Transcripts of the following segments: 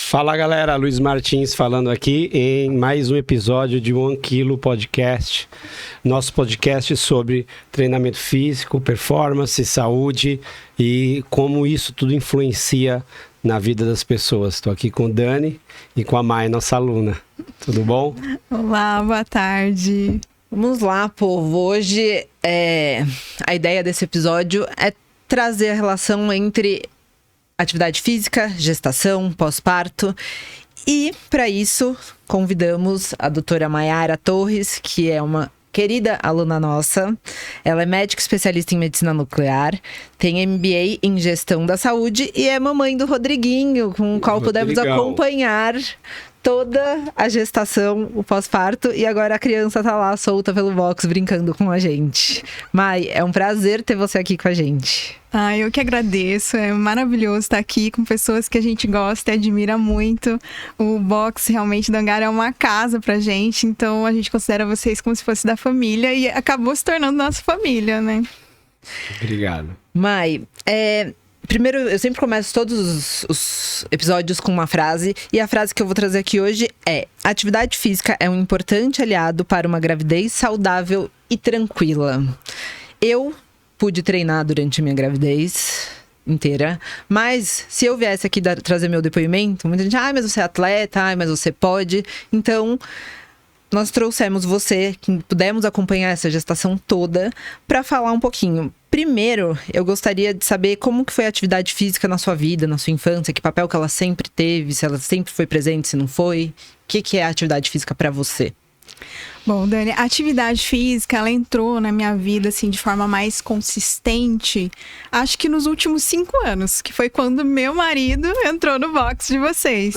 Fala galera, Luiz Martins falando aqui em mais um episódio de 1 Kilo Podcast. Nosso podcast sobre treinamento físico, performance, saúde e como isso tudo influencia na vida das pessoas. Estou aqui com o Dani e com a Mai, nossa aluna. Tudo bom? Olá, boa tarde. Vamos lá, povo. Hoje a ideia desse episódio é trazer a relação entre atividade física, gestação, pós-parto. E, para isso, convidamos a doutora Mayara Torres, que é uma querida aluna nossa. Ela é médica especialista em medicina nuclear, tem MBA em gestão da saúde e é mamãe do Rodriguinho, com o qual podemos acompanhar toda a gestação, o pós-parto, e agora a criança tá lá solta pelo box brincando com a gente. Mai, é um prazer ter você aqui com a gente. Eu que agradeço, é maravilhoso estar aqui com pessoas que a gente gosta e admira muito. O box realmente do Angara é uma casa pra gente, então a gente considera vocês como se fosse da família e acabou se tornando nossa família, né? Obrigado. Mai, primeiro, eu sempre começo todos os episódios com uma frase, e a frase que eu vou trazer aqui hoje é: atividade física é um importante aliado para uma gravidez saudável e tranquila. Eu pude treinar durante a minha gravidez inteira, mas se eu viesse aqui trazer meu depoimento, muita gente, mas você é atleta, mas você pode. Então, nós trouxemos você, que pudemos acompanhar essa gestação toda, para falar um pouquinho. Primeiro, eu gostaria de saber como que foi a atividade física na sua vida, na sua infância, que papel que ela sempre teve, se ela sempre foi presente, se não foi. O que é a atividade física para você? Bom, Dani, a atividade física, ela entrou na minha vida, assim, de forma mais consistente, acho que nos últimos 5 anos, que foi quando meu marido entrou no box de vocês.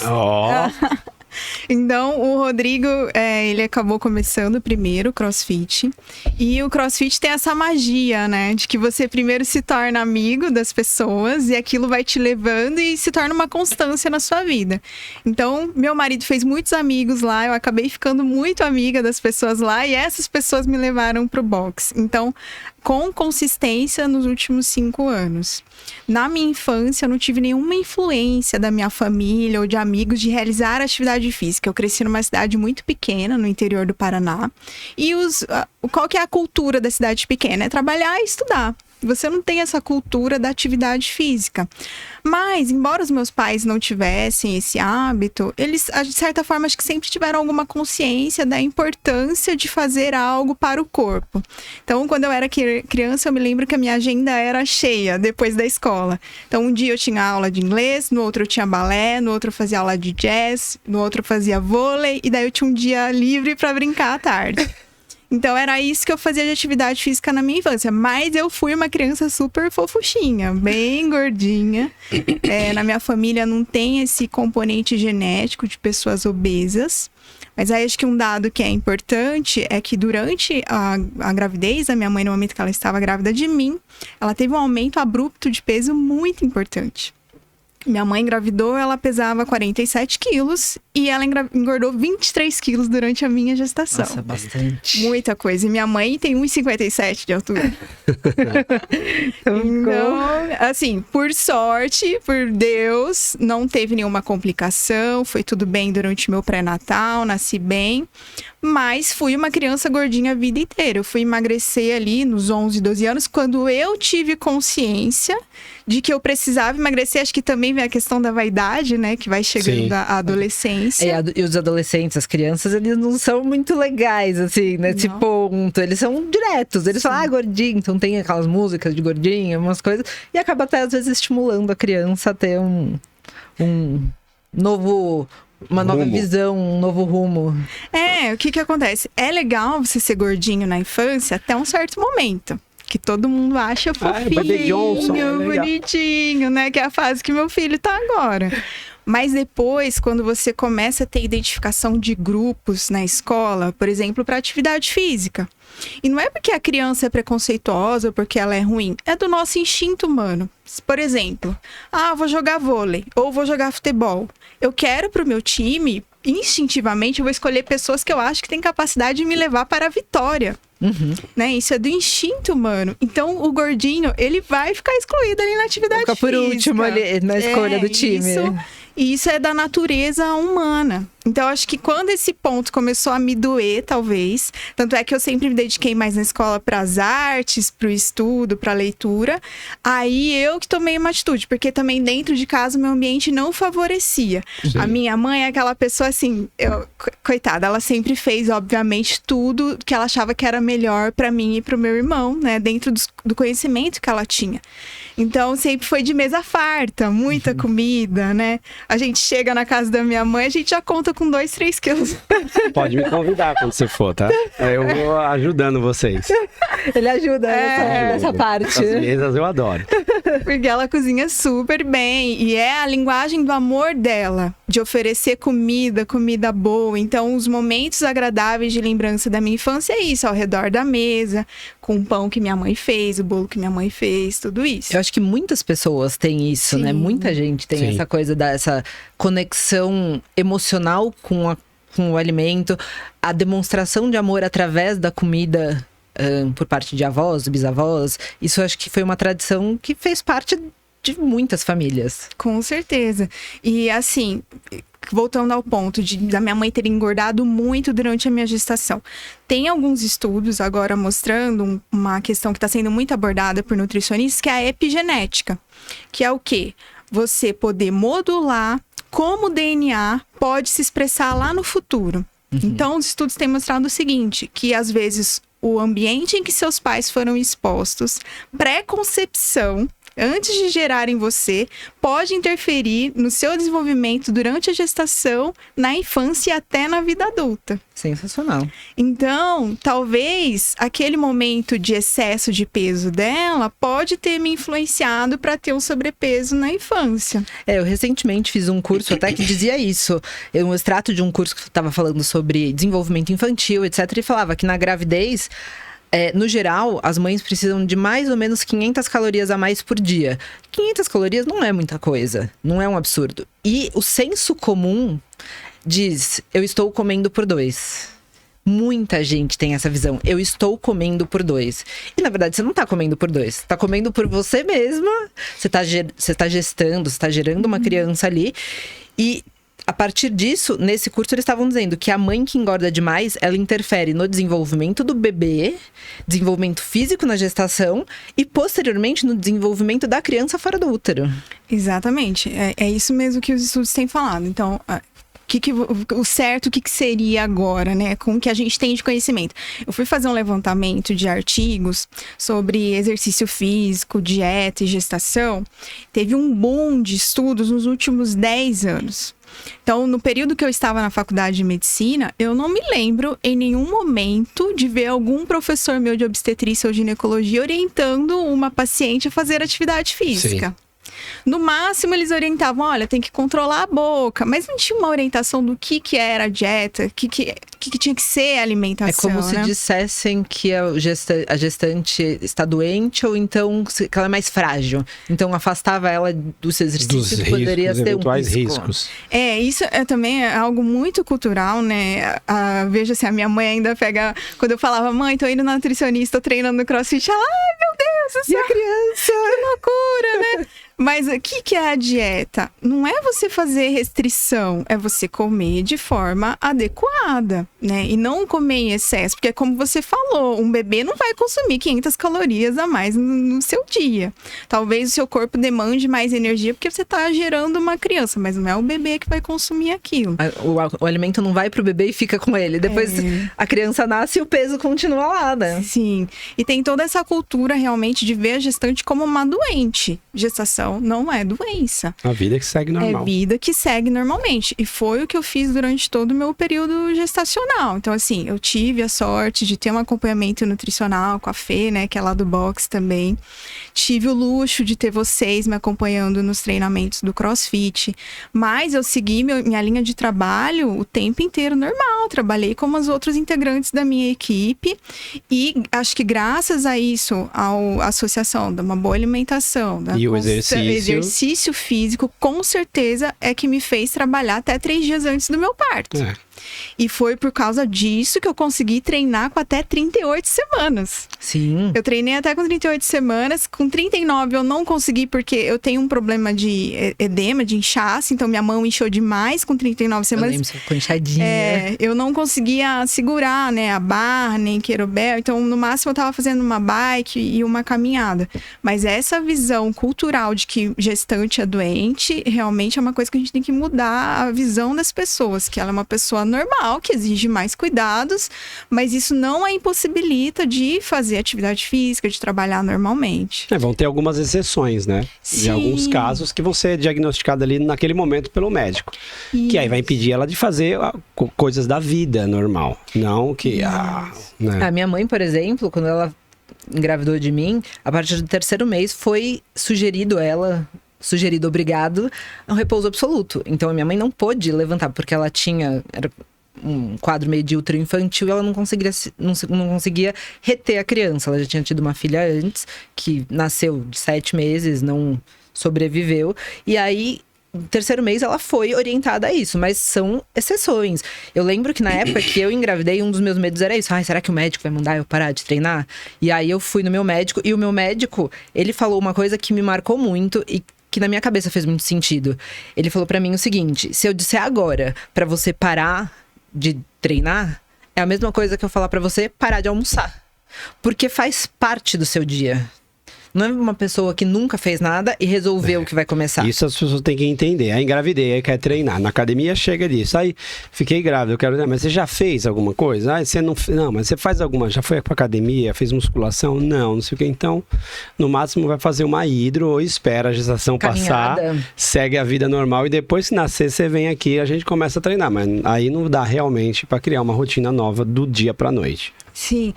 Então, o Rodrigo, ele acabou começando primeiro o CrossFit. E o CrossFit tem essa magia, né? De que você primeiro se torna amigo das pessoas e aquilo vai te levando e se torna uma constância na sua vida. Então, meu marido fez muitos amigos lá, eu acabei ficando muito amiga das pessoas lá e essas pessoas me levaram pro box. Então, com consistência nos últimos 5 anos. Na minha infância, eu não tive nenhuma influência da minha família ou de amigos de realizar atividade física. Eu cresci numa cidade muito pequena, no interior do Paraná. E qual que é a cultura da cidade pequena? É trabalhar e estudar. Você não tem essa cultura da atividade física. Mas, embora os meus pais não tivessem esse hábito, eles, de certa forma, acho que sempre tiveram alguma consciência da importância de fazer algo para o corpo. Então, quando eu era criança, eu me lembro que a minha agenda era cheia depois da escola. Então, um dia eu tinha aula de inglês, no outro eu tinha balé, no outro eu fazia aula de jazz, no outro eu fazia vôlei, e daí eu tinha um dia livre para brincar à tarde. Então, era isso que eu fazia de atividade física na minha infância. Mas eu fui uma criança super fofuchinha, bem gordinha. Na minha família não tem esse componente genético de pessoas obesas. Mas aí acho que um dado que é importante é que durante a gravidez, a minha mãe, no momento que ela estava grávida de mim, ela teve um aumento abrupto de peso muito importante. Minha mãe engravidou, ela pesava 47 quilos e ela engordou 23 quilos durante a minha gestação. Nossa, bastante. Muita coisa. E minha mãe tem 1,57 de altura. Então, assim, por sorte, por Deus, não teve nenhuma complicação. Foi tudo bem durante o meu pré-natal, nasci bem. Mas fui uma criança gordinha a vida inteira. Eu fui emagrecer ali nos 11, 12 anos, quando eu tive consciência de que eu precisava emagrecer. Acho que também vem a questão da vaidade, né? Que vai chegando à adolescência. E os adolescentes, as crianças, eles não são muito legais, assim, nesse ponto. Eles são diretos. Eles falam, gordinho. Então tem aquelas músicas de gordinho, umas coisas. E acaba até, às vezes, estimulando a criança a ter uma nova visão, um novo rumo. O que acontece? É legal você ser gordinho na infância até um certo momento. Que todo mundo acha fofinho, bonitinho, né? Que é a fase que meu filho tá agora. Mas depois, quando você começa a ter identificação de grupos na escola, por exemplo, para atividade física. E não é porque a criança é preconceituosa ou porque ela é ruim, é do nosso instinto humano. Por exemplo, vou jogar vôlei ou vou jogar futebol. Eu quero pro meu time, instintivamente, eu vou escolher pessoas que eu acho que têm capacidade de me levar para a vitória. Né? Isso é do instinto humano. Então, o gordinho, ele vai ficar excluído ali na atividade física. Fica por último ali na escolha do time. E isso é da natureza humana. Então, acho que quando esse ponto começou a me doer, talvez, tanto é que eu sempre me dediquei mais na escola para as artes, para o estudo, para a leitura, aí eu que tomei uma atitude, porque também dentro de casa o meu ambiente não favorecia. Sim. A minha mãe é aquela pessoa assim, coitada, ela sempre fez, obviamente, tudo que ela achava que era melhor para mim e para o meu irmão, né, dentro do conhecimento que ela tinha. Então, sempre foi de mesa farta, muita comida, né? A gente chega na casa da minha mãe, a gente já conta com 2, 3 quilos. Pode me convidar quando você for, tá? Eu vou ajudando vocês. Ele ajuda nessa parte. As mesas eu adoro. Porque ela cozinha super bem. E é a linguagem do amor dela, de oferecer comida boa. Então, os momentos agradáveis de lembrança da minha infância é isso, ao redor da mesa, com o pão que minha mãe fez, o bolo que minha mãe fez, tudo isso. Eu acho que muitas pessoas têm isso, né? Muita gente tem essa coisa dessa conexão emocional com o alimento, a demonstração de amor através da comida por parte de avós, bisavós. Isso eu acho que foi uma tradição que fez parte de muitas famílias. Com certeza. E assim, voltando ao ponto da minha mãe ter engordado muito durante a minha gestação. Tem alguns estudos agora mostrando uma questão que está sendo muito abordada por nutricionistas, que é a epigenética. Que é o quê? Você poder modular como o DNA pode se expressar lá no futuro. Então, os estudos têm mostrado o seguinte, que às vezes o ambiente em que seus pais foram expostos, pré-concepção, antes de gerarem você, pode interferir no seu desenvolvimento durante a gestação, na infância e até na vida adulta. Sensacional. Então, talvez aquele momento de excesso de peso dela pode ter me influenciado para ter um sobrepeso na infância. Eu recentemente fiz um curso até que dizia isso. Um extrato de um curso que estava falando sobre desenvolvimento infantil, etc. E falava que na gravidez, no geral, as mães precisam de mais ou menos 500 calorias a mais por dia. 500 calorias não é muita coisa, não é um absurdo. E o senso comum diz, eu estou comendo por 2. Muita gente tem essa visão, eu estou comendo por 2. E na verdade você não está comendo por 2, você está comendo por você mesma, você tá gestando, você está gerando uma criança ali. E a partir disso, nesse curso eles estavam dizendo que a mãe que engorda demais, ela interfere no desenvolvimento do bebê, desenvolvimento físico na gestação e posteriormente no desenvolvimento da criança fora do útero. Exatamente, é isso mesmo que os estudos têm falado. Então, o certo, o que seria agora, né? Com o que a gente tem de conhecimento. Eu fui fazer um levantamento de artigos sobre exercício físico, dieta e gestação. Teve um boom de estudos nos últimos 10 anos. Então, no período que eu estava na faculdade de medicina, eu não me lembro em nenhum momento de ver algum professor meu de obstetrícia ou ginecologia orientando uma paciente a fazer atividade física. Sim. No máximo, eles orientavam, olha, tem que controlar a boca. Mas não tinha uma orientação do que era a dieta, o que tinha que ser a alimentação. É como se dissessem que a gestante está doente ou então que ela é mais frágil. Então, afastava ela dos exercícios que poderia ter um risco. Isso também é algo muito cultural, né? Veja assim, a minha mãe ainda pega... Quando eu falava, mãe, tô indo na nutricionista, tô treinando no CrossFit. Ela, ai, meu Deus, e a criança? Que loucura, né? Mas o que é a dieta? Não é você fazer restrição, é você comer de forma adequada, né? E não comer em excesso, porque como você falou, um bebê não vai consumir 500 calorias a mais no seu dia. Talvez o seu corpo demande mais energia porque você está gerando uma criança, mas não é o bebê que vai consumir aquilo. O alimento não vai pro bebê e fica com ele. Depois a criança nasce e o peso continua lá, né? Sim. E tem toda essa cultura realmente de ver a gestante como uma doente. Gestação não é doença. A vida que segue normal. É vida que segue normalmente. E foi o que eu fiz durante todo o meu período gestacional. Então, assim, eu tive a sorte de ter um acompanhamento nutricional com a Fê, né, que é lá do box também. Tive o luxo de ter vocês me acompanhando nos treinamentos do CrossFit. Mas eu segui minha linha de trabalho o tempo inteiro normal. Trabalhei como os outros integrantes da minha equipe. E acho que graças a isso, à associação de uma boa alimentação, e o exercício físico, com certeza é que me fez trabalhar até 3 dias antes do meu parto. E foi por causa disso que eu consegui treinar com até 38 semanas. Sim. Eu treinei até com 38 semanas. Com 39 eu não consegui, porque eu tenho um problema de edema, de inchaço. Então minha mão inchou demais com 39 semanas. Eu lembro, você ficou inchadinha. Eu não conseguia segurar, né, a barra, nem querobel. Então, no máximo, eu tava fazendo uma bike e uma caminhada. Mas essa visão cultural de que gestante é doente, realmente é uma coisa que a gente tem que mudar a visão das pessoas. Que ela é uma pessoa normal, que exige mais cuidados, mas isso não a impossibilita de fazer atividade física, de trabalhar normalmente. Vão ter algumas exceções, né? Sim. De alguns casos que vão ser diagnosticados ali naquele momento pelo médico. Que aí vai impedir ela de fazer coisas da vida normal. Não que... né? A minha mãe, por exemplo, quando ela engravidou de mim, a partir do 3º mês foi sugerido, obrigado, a um repouso absoluto. Então a minha mãe não pôde levantar, porque ela era um quadro meio de útero infantil, ela não conseguia reter a criança. Ela já tinha tido uma filha antes, que nasceu de 7 meses, não sobreviveu. E aí, no 3º mês, ela foi orientada a isso, mas são exceções. Eu lembro que na época que eu engravidei, um dos meus medos era isso. Será que o médico vai mandar eu parar de treinar? E aí eu fui no meu médico, e o meu médico, ele falou uma coisa que me marcou muito e que na minha cabeça fez muito sentido. Ele falou pra mim o seguinte: se eu disser agora pra você parar de treinar, é a mesma coisa que eu falar pra você parar de almoçar. Porque faz parte do seu dia. Não é uma pessoa que nunca fez nada e resolveu que vai começar. Isso as pessoas têm que entender. Aí engravidei, aí quer treinar. Na academia chega disso. Aí fiquei grávida, eu quero treinar. Mas você já fez alguma coisa? Você não, mas você faz alguma. Já foi pra academia? Fez musculação? Não sei o que. Então, no máximo vai fazer uma hidro ou espera a gestação Caminhada. passar, segue a vida normal e depois se nascer você vem aqui e a gente começa a treinar. Mas aí não dá realmente pra criar uma rotina nova do dia pra noite. Sim,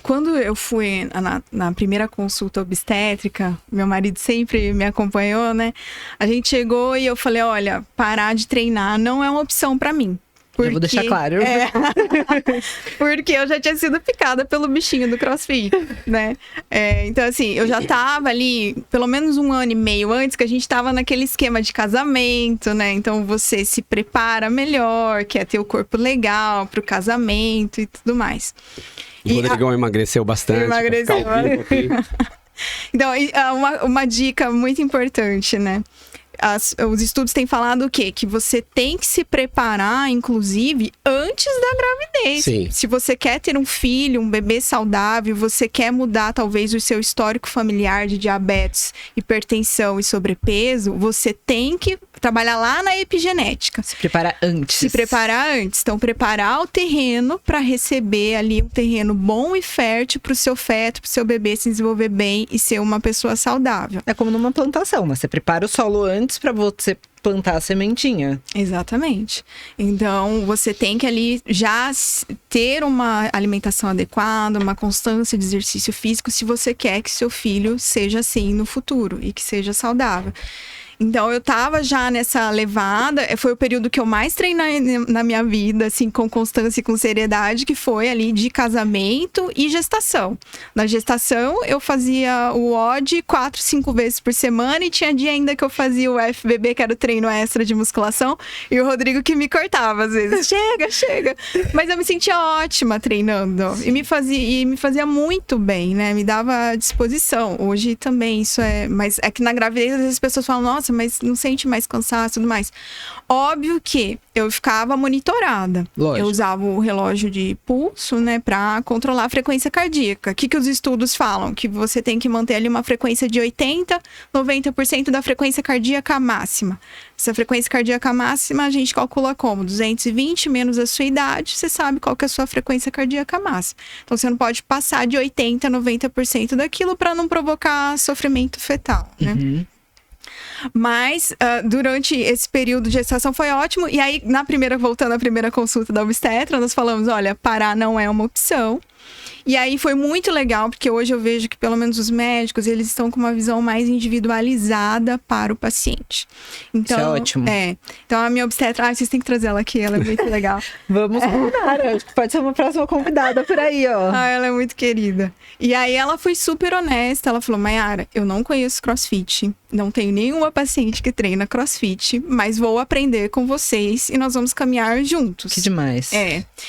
quando eu fui na primeira consulta obstétrica, meu marido sempre me acompanhou, né? A gente chegou e eu falei, olha, parar de treinar não é uma opção pra mim. Eu vou deixar claro. Porque eu já tinha sido picada pelo bichinho do CrossFit, né? Então, assim, eu já tava ali, pelo menos 1 ano e meio antes, que a gente tava naquele esquema de casamento, né? Então, você se prepara melhor, quer ter o corpo legal pro casamento e tudo mais. O Rodrigão emagreceu bastante. Emagreceu. Então, uma dica muito importante, né? Os estudos têm falado o quê? Que você tem que se preparar, inclusive, antes da gravidez. Sim. Se você quer ter um filho, um bebê saudável, você quer mudar talvez o seu histórico familiar de diabetes, hipertensão e sobrepeso, você tem que trabalhar lá na epigenética. Se preparar antes. Se preparar antes. Então, preparar o terreno para receber ali um terreno bom e fértil para o seu feto, para o seu bebê se desenvolver bem e ser uma pessoa saudável. É como numa plantação, né? Você prepara o solo antes para você plantar a sementinha. Exatamente. Então, você tem que ali já ter uma alimentação adequada, uma constância de exercício físico, se você quer que seu filho seja assim no futuro e que seja saudável. Então, eu tava já nessa levada, foi o período que eu mais treinei na minha vida, assim, com constância e com seriedade, que foi ali de casamento e gestação. Na gestação, eu fazia o WOD 4, 5 vezes por semana e tinha dia ainda que eu fazia o FBB, que era o treino extra de musculação, e o Rodrigo que me cortava às vezes. Chega! Mas eu me sentia ótima treinando e me fazia muito bem, né? Me dava disposição. Hoje também isso mas é que na gravidez às vezes as pessoas falam, nossa, mas não sente mais cansaço e tudo mais. Óbvio que eu ficava monitorada. Lógico. Eu usava o relógio de pulso, né, pra controlar a frequência cardíaca. O que os estudos falam? Que você tem que manter ali uma frequência de 80%, 90% da frequência cardíaca máxima. Essa frequência cardíaca máxima a gente calcula como? 220 menos a sua idade, você sabe qual que é a sua frequência cardíaca máxima. Então, você não pode passar de 80%, 90% daquilo para não provocar sofrimento fetal, né? Uhum. Mas durante esse período de gestação foi ótimo. E aí, voltando à primeira consulta da obstetra, nós falamos, olha, parar não é uma opção. E aí foi muito legal, porque hoje eu vejo que pelo menos os médicos, eles estão com uma visão mais individualizada para o paciente. Então, isso é ótimo. Então a minha obstetra, vocês têm que trazer ela aqui, ela é muito legal. Vamos convidar, acho que pode ser uma próxima convidada por aí, ó. Ela é muito querida. E aí ela foi super honesta, ela falou, Mayara, eu não conheço CrossFit, não tenho nenhuma paciente que treina CrossFit, mas vou aprender com vocês e nós vamos caminhar juntos. Que demais.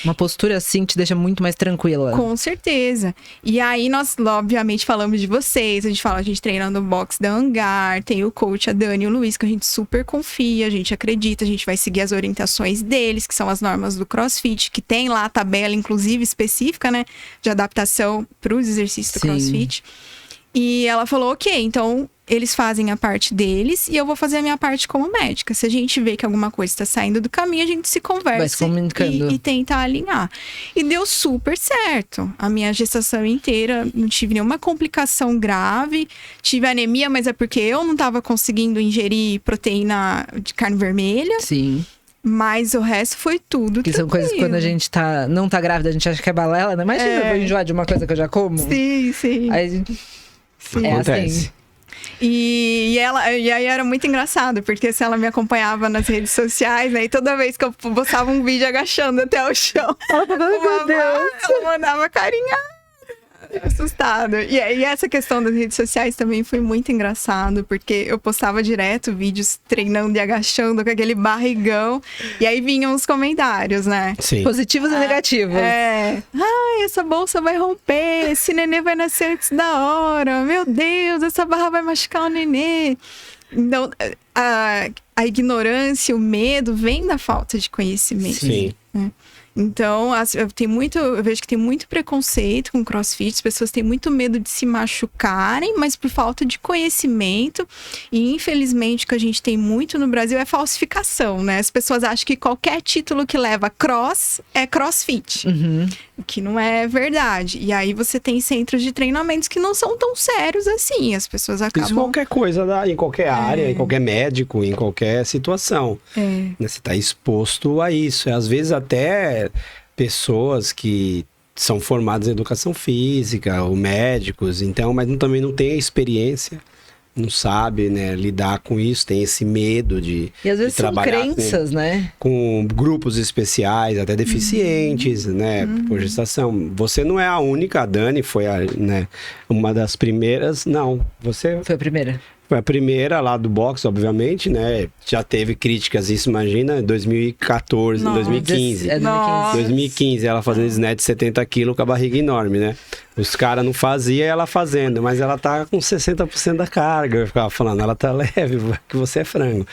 Uma postura assim te deixa muito mais tranquila. Com certeza. E aí nós, obviamente, falamos de vocês. A gente treina no box da Hangar, tem o coach, a Dani e o Luiz, que a gente super confia, a gente acredita, a gente vai seguir as orientações deles, que são as normas do CrossFit, que tem lá a tabela, inclusive, específica, né, de adaptação para os exercícios do CrossFit. E ela falou, ok, então eles fazem a parte deles e eu vou fazer a minha parte como médica. Se a gente vê que alguma coisa está saindo do caminho, a gente se conversa e tenta alinhar. E deu super certo. A minha gestação inteira, não tive nenhuma complicação grave. Tive anemia, mas é porque eu não estava conseguindo ingerir proteína de carne vermelha. Sim. Mas o resto foi tudo que são coisas que quando a gente não tá grávida, a gente acha que é balela, né? Imagina, eu vou enjoar de uma coisa que eu já como. Sim. Aí a gente... Acontece. Assim. E aí era muito engraçado, porque se ela me acompanhava nas redes sociais, né? E toda vez que eu postava um vídeo agachando até o chão, ela mandava carinha. Assustada. E essa questão das redes sociais também foi muito engraçado, porque eu postava direto vídeos treinando e agachando com aquele barrigão, e aí vinham os comentários, né? Sim. Positivos e negativos. Ai, essa bolsa vai romper, esse nenê vai nascer antes da hora, meu Deus, essa barra vai machucar o nenê. Então, a ignorância, o medo vem da falta de conhecimento. Sim. Né? Então, eu vejo que tem muito preconceito com CrossFit, as pessoas têm muito medo de se machucarem, mas por falta de conhecimento. E infelizmente o que a gente tem muito no Brasil é falsificação, né? As pessoas acham que qualquer título que leva cross é CrossFit, que não é verdade. E aí você tem centros de treinamentos que não são tão sérios assim, as pessoas acabam... Isso qualquer coisa, em qualquer área, em qualquer médico, em qualquer situação. Você está exposto a isso. Às vezes até pessoas que são formadas em educação física ou médicos, então, mas também não tem a experiência, não sabe, né, lidar com isso, tem esse medo de e às vezes de trabalhar são crenças, né? Com grupos especiais, até deficientes, né, por gestação. Você não é a única, a Dani foi uma das primeiras, não, você... Foi a primeira. Foi a primeira lá do boxe, obviamente, né? Já teve críticas, isso imagina, em 2014, 2015. 2015, ela fazendo snatch de 70 quilos com a barriga enorme, né? Os caras não faziam ela fazendo, mas ela tá com 60% da carga. Eu ficava falando, ela tá leve, que você é frango.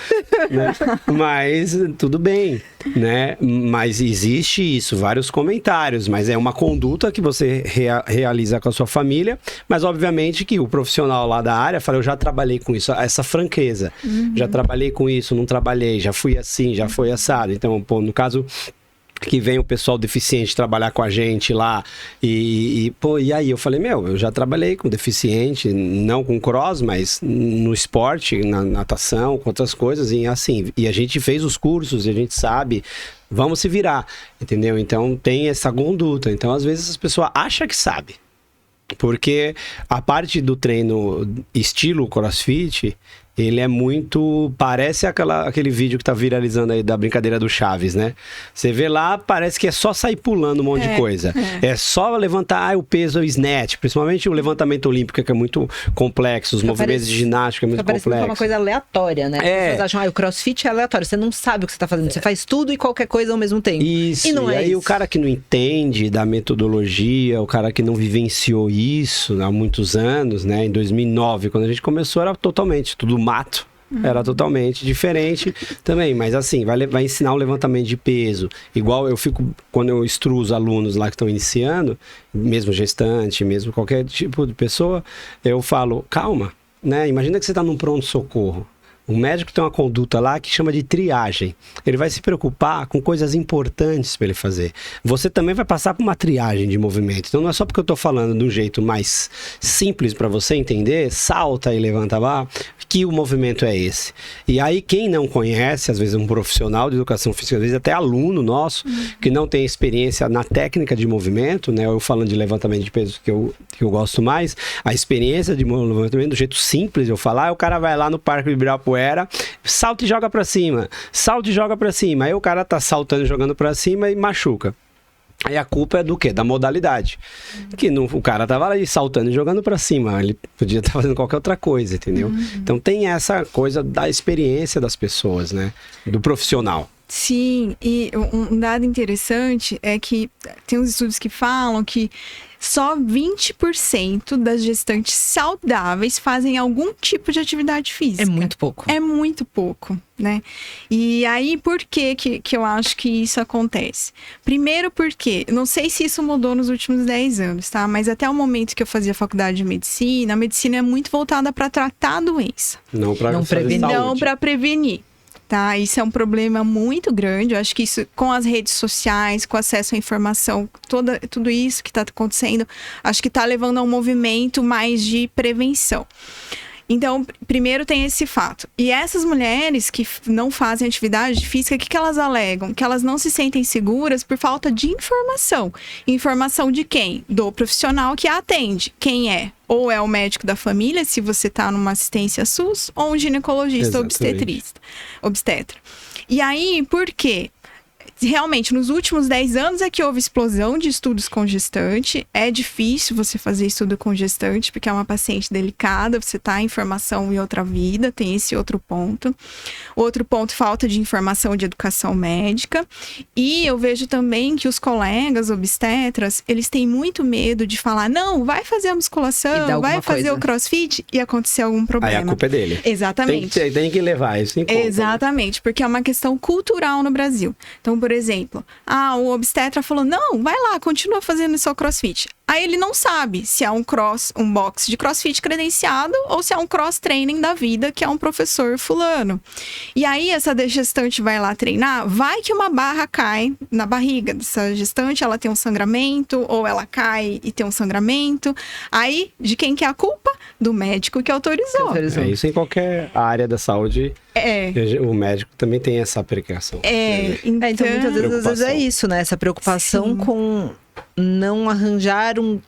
Né? Mas tudo bem, né? Mas existe isso, vários comentários, mas é uma conduta que você realiza com a sua família, mas obviamente que o profissional lá da área fala, eu já trabalhei com isso, essa franqueza. Já trabalhei com isso, não trabalhei, já fui assim, já foi assado. Então, pô, no caso... que vem o pessoal deficiente trabalhar com a gente lá e aí eu falei, eu já trabalhei com deficiente, não com cross, mas no esporte, na natação, com outras coisas e assim, e a gente fez os cursos e a gente sabe, vamos se virar, entendeu? Então tem essa conduta, então às vezes as pessoas acham que sabe, porque a parte do treino estilo CrossFit, ele é muito... Parece aquele vídeo que tá viralizando aí da brincadeira do Chaves, né? Você vê lá, parece que é só sair pulando um monte de coisa. É só levantar o peso, o snatch. Principalmente o levantamento olímpico, que é muito complexo. Os movimentos de ginástica é muito complexo. Parece que é uma coisa aleatória, né? As pessoas acham, o CrossFit é aleatório. Você não sabe o que você tá fazendo. Você faz tudo e qualquer coisa ao mesmo tempo. Isso. E não é aí isso. O cara que não entende da metodologia, o cara que não vivenciou isso há muitos anos, né? Em 2009, quando a gente começou, era totalmente tudo mato. Era totalmente diferente também, mas assim, vai ensinar o levantamento de peso. Igual eu fico, quando eu instruo os alunos lá que estão iniciando, mesmo gestante, mesmo qualquer tipo de pessoa, eu falo, calma, né? Imagina que você está num pronto-socorro. O médico tem uma conduta lá que chama de triagem. Ele vai se preocupar com coisas importantes para ele fazer. Você também vai passar por uma triagem de movimento. Então não é só porque eu estou falando de um jeito mais simples para você entender, salta e levanta a barra, que o movimento é esse. E aí, quem não conhece, às vezes um profissional de educação física, às vezes até aluno nosso, que não tem experiência na técnica de movimento, né? Eu falando de levantamento de peso que eu gosto mais, a experiência de levantamento do jeito simples, eu falar, o cara vai lá no Parque Ibirapuera, salta e joga pra cima, salta e joga pra cima. Aí o cara tá saltando e jogando pra cima e machuca. Aí a culpa é do quê? Da modalidade. Que o cara tava ali saltando e jogando pra cima. Ele podia estar fazendo qualquer outra coisa, entendeu? Então tem essa coisa da experiência das pessoas, né? Do profissional. Sim, e um dado interessante é que tem uns estudos que falam que só 20% das gestantes saudáveis fazem algum tipo de atividade física. É muito pouco. É muito pouco, né? E aí, por que eu acho que isso acontece? Primeiro porque, não sei se isso mudou nos últimos 10 anos, tá? Mas até o momento que eu fazia faculdade de medicina, a medicina é muito voltada para tratar a doença. Não para prevenir. Não para prevenir. Tá, isso é um problema muito grande. Eu acho que isso, com as redes sociais, com acesso à informação, tudo isso que está acontecendo, acho que está levando a um movimento mais de prevenção. Então, primeiro tem esse fato. E essas mulheres que não fazem atividade física, o que elas alegam? Que elas não se sentem seguras por falta de informação. Informação de quem? Do profissional que a atende. Quem é? Ou é o médico da família, se você está numa assistência SUS, ou um ginecologista obstetra. E aí, por quê? Realmente, nos últimos 10 anos é que houve explosão de estudos com gestante. É difícil você fazer estudo com gestante, porque é uma paciente delicada, você tá em formação em outra vida, tem esse outro ponto. Outro ponto, falta de informação de educação médica. E eu vejo também que os colegas obstetras, eles têm muito medo de falar, não, vai fazer a musculação, vai fazer o crossfit e acontecer algum problema. Aí a culpa é dele. Exatamente. Tem que levar isso em conta. Exatamente, porque é uma questão cultural no Brasil. Então, por exemplo, o obstetra falou, não, vai lá, continua fazendo seu crossfit. Aí ele não sabe se é um box de crossfit credenciado ou se é um cross-training da vida, que é um professor fulano. E aí essa gestante vai lá treinar, vai que uma barra cai na barriga dessa gestante, ela tem um sangramento, ou ela cai e tem um sangramento. Aí, de quem que é a culpa? Do médico que autorizou. É isso em qualquer área da saúde. O médico também tem essa precaução. Então muitas vezes é isso, né? Essa preocupação com não arranjar um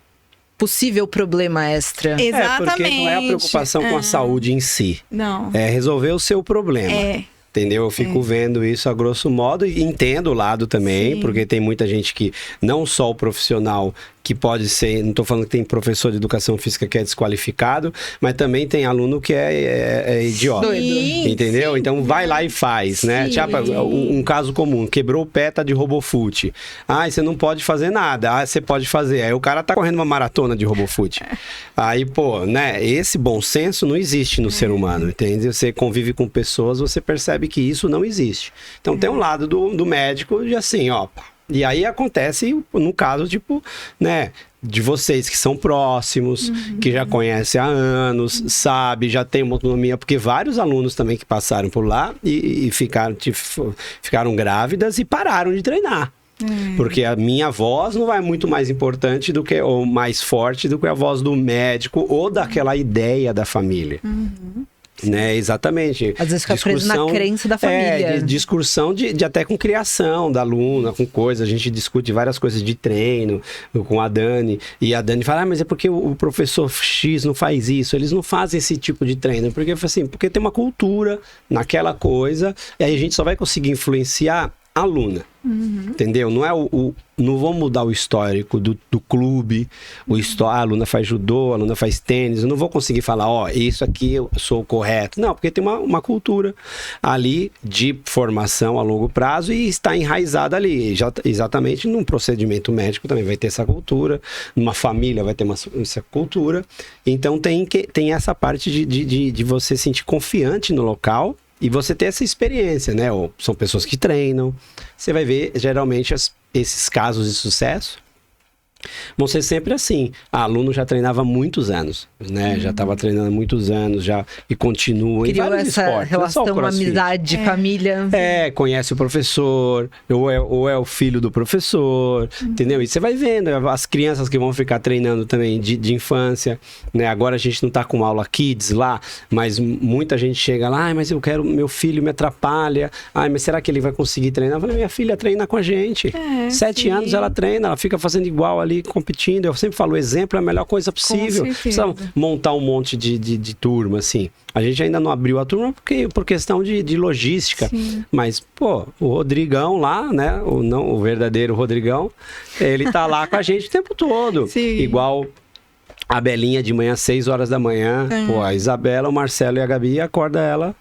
possível problema extra. Exatamente. Porque não é a preocupação com a saúde em si. Não. É resolver o seu problema. Entendeu? Eu fico vendo isso a grosso modo e entendo o lado também, porque tem muita gente que, não só o profissional, que pode ser, não estou falando que tem professor de educação física que é desqualificado, mas também tem aluno que é idiota. Entendeu? Então vai lá e faz, né? Tipo, um caso comum, quebrou o pé, tá de RoboFoot. Você não pode fazer nada. Você pode fazer. Aí o cara tá correndo uma maratona de RoboFoot. Aí, né? Esse bom senso não existe no ser humano, entende? Você convive com pessoas, você percebe que isso não existe. Então tem um lado do médico de assim, e aí acontece no caso, tipo, né, de vocês que são próximos, que já conhecem há anos, sabe, já tem uma autonomia, porque vários alunos também que passaram por lá e ficaram grávidas e pararam de treinar. Porque a minha voz não é muito mais importante do que, ou mais forte do que a voz do médico ou daquela ideia da família. Né, exatamente. Às vezes fica preso na crença da família. Discussão de até com criação da aluna, com coisas. A gente discute várias coisas de treino com a Dani. E a Dani fala, mas é porque o professor X não faz isso. Eles não fazem esse tipo de treino. Porque tem uma cultura naquela coisa. E aí a gente só vai conseguir influenciar a aluna. Entendeu? Não é não vou mudar o histórico do clube, a aluna faz judô, a aluna faz tênis, eu não vou conseguir falar, isso aqui eu sou correto. Não, porque tem uma cultura ali de formação a longo prazo e está enraizada ali. Exatamente num procedimento médico também vai ter essa cultura, numa família vai ter essa cultura. Então tem essa parte de você se sentir confiante no local e você ter essa experiência, né? Ou são pessoas que treinam. Você vai ver, geralmente, esses casos de sucesso Vão ser sempre assim. A aluno já treinava há muitos anos, né? Já estava treinando há muitos anos já e continua em Criou vários essa esportes. relação, não é só o CrossFit. amizade, família. Conhece o professor, ou é o filho do professor, entendeu? E você vai vendo as crianças que vão ficar treinando também de infância, né? Agora a gente não tá com aula kids lá, mas muita gente chega lá, mas eu quero, meu filho me atrapalha, mas será que ele vai conseguir treinar? Eu falei, minha filha treina com a gente. 7 anos ela treina, ela fica fazendo igual ali, competindo. Eu sempre falo, o exemplo é a melhor coisa possível. Precisa montar um monte de turma, assim. A gente ainda não abriu a turma por questão de logística. Sim. Mas, pô, o Rodrigão lá, né? O verdadeiro Rodrigão, ele tá lá com a gente o tempo todo. Sim. Igual a Belinha de manhã, 6 horas da manhã. Pô, a Isabela, o Marcelo e a Gabi acorda ela.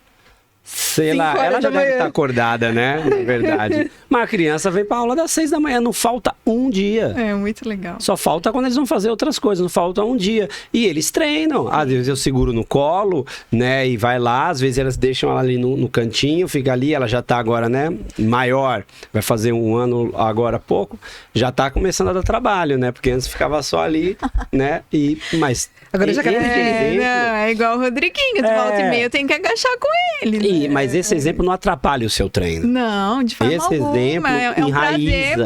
Sei lá, ela já deve estar acordada, né? Na verdade. Mas a criança vem pra aula das 6 da manhã, não falta um dia. É muito legal. Só falta quando eles vão fazer outras coisas, não falta um dia. E eles treinam. Às vezes eu seguro no colo, né? E vai lá, às vezes elas deixam ela ali no cantinho, fica ali, ela já tá agora, né? Maior, vai fazer 1 ano agora há pouco, já tá começando a dar trabalho, né? Porque antes ficava só ali, né? Mas agora já é igual o Rodriguinho, de volta e meia eu tenho que agachar com ele. Mas esse exemplo não atrapalha o seu treino. Não, de forma esse alguma. exemplo É um prazer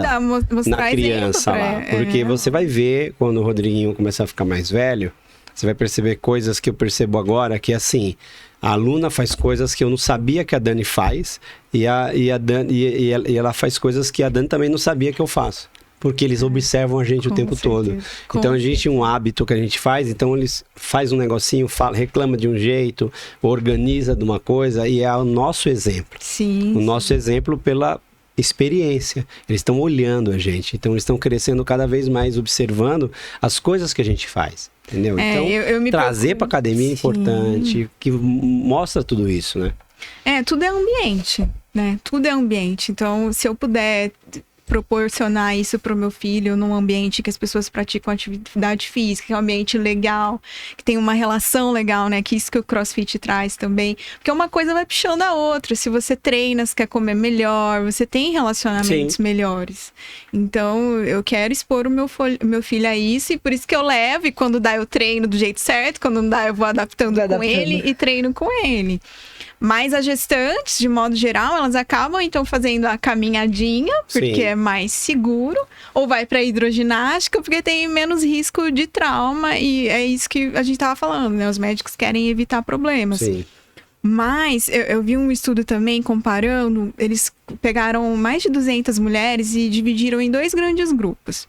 mostrar na criança lá. Porque você vai ver, quando o Rodriguinho começar a ficar mais velho, você vai perceber coisas que eu percebo agora, que assim, a aluna faz coisas que eu não sabia que a Dani faz, e ela faz coisas que a Dani também não sabia que eu faço. Porque eles observam a gente o tempo todo. Então a gente tem um hábito que a gente faz, então eles faz um negocinho, reclama de um jeito, organiza de uma coisa, e é o nosso exemplo. Sim. O nosso exemplo pela experiência. Eles estão olhando a gente, então eles estão crescendo cada vez mais, observando as coisas que a gente faz. Entendeu? Então, eu trazer para academia é importante, que mostra tudo isso, né? Tudo é ambiente, né? Tudo é ambiente. Então, se eu puder proporcionar isso para o meu filho num ambiente que as pessoas praticam atividade física, que é um ambiente legal, que tem uma relação legal, né? Que isso que o CrossFit traz também. Porque uma coisa vai puxando a outra. Se você treina, você quer comer melhor, você tem relacionamentos melhores. Então, eu quero expor o meu filho a isso, e por isso que eu levo, e quando dá eu treino do jeito certo, quando não dá eu vou adaptando com ele e treino com ele. Mas as gestantes, de modo geral, elas acabam então fazendo a caminhadinha, porque é mais seguro, ou vai para hidroginástica, porque tem menos risco de trauma, e é isso que a gente estava falando, né? Os médicos querem evitar problemas. Sim. Mas eu vi um estudo também comparando, eles pegaram mais de 200 mulheres e dividiram em 2 grandes grupos.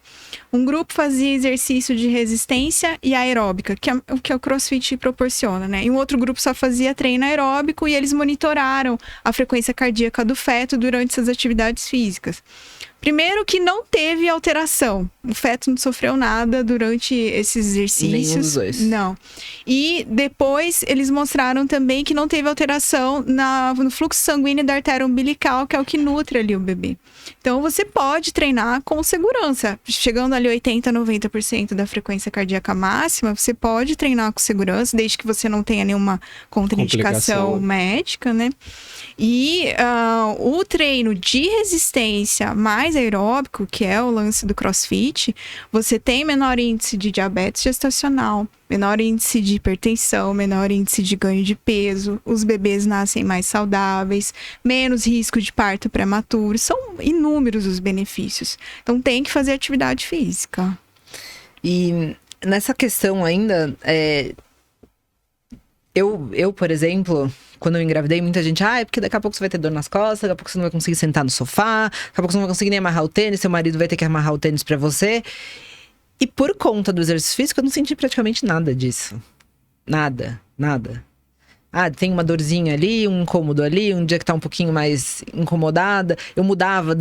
Um grupo fazia exercício de resistência e aeróbica, que é o que o CrossFit proporciona, né? E um outro grupo só fazia treino aeróbico, e eles monitoraram a frequência cardíaca do feto durante essas atividades físicas. Primeiro que não teve alteração. O feto não sofreu nada durante esses exercícios. Nenhum dos dois. Não. E depois eles mostraram também que não teve alteração no fluxo sanguíneo da artéria umbilical, que é o que nutre ali o bebê. Então você pode treinar com segurança. Chegando ali 80%, 90% da frequência cardíaca máxima, você pode treinar com segurança, desde que você não tenha nenhuma contraindicação médica, né? E o treino de resistência mais aeróbico, que é o lance do CrossFit, você tem menor índice de diabetes gestacional, menor índice de hipertensão, menor índice de ganho de peso, os bebês nascem mais saudáveis, menos risco de parto prematuro, são inúmeros os benefícios. Então tem que fazer atividade física. E nessa questão ainda, eu, por exemplo, quando eu engravidei, muita gente, porque daqui a pouco você vai ter dor nas costas, daqui a pouco você não vai conseguir sentar no sofá, daqui a pouco você não vai conseguir nem amarrar o tênis, seu marido vai ter que amarrar o tênis pra você. E por conta do exercício físico, eu não senti praticamente nada disso. Nada. Tem uma dorzinha ali, um incômodo ali, um dia que tá um pouquinho mais incomodada. Eu mudava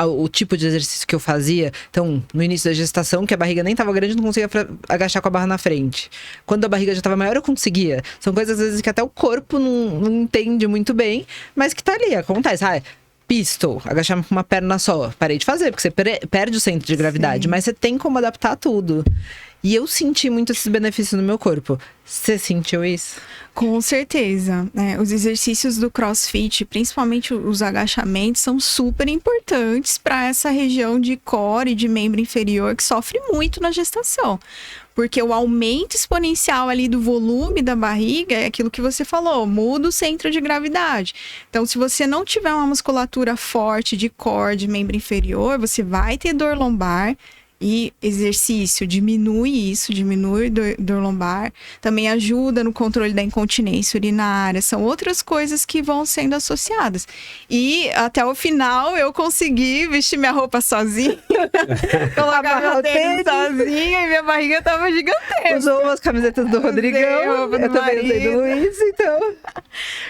o tipo de exercício que eu fazia. Então, no início da gestação, que a barriga nem tava grande, eu não conseguia agachar com a barra na frente. Quando a barriga já tava maior, eu conseguia. São coisas, às vezes, que até o corpo não entende muito bem, mas que tá ali, acontece. Pistol, agachar com uma perna só. Parei de fazer, porque você perde o centro de gravidade, mas você tem como adaptar tudo. E eu senti muito esses benefícios no meu corpo. Você sentiu isso? Com certeza, né? Os exercícios do CrossFit, principalmente os agachamentos, são super importantes para essa região de core e de membro inferior que sofre muito na gestação. Porque o aumento exponencial ali do volume da barriga é aquilo que você falou, muda o centro de gravidade. Então, se você não tiver uma musculatura forte de core, de membro inferior, você vai ter dor lombar. E exercício diminui isso, diminui dor lombar. Também ajuda no controle da incontinência urinária. São outras coisas que vão sendo associadas. E até o final eu consegui vestir minha roupa sozinha. Colocar meu tênis sozinha e minha barriga tava gigantesca. Usou as camisetas do Rodrigão. Eu também usei do Luiz, então.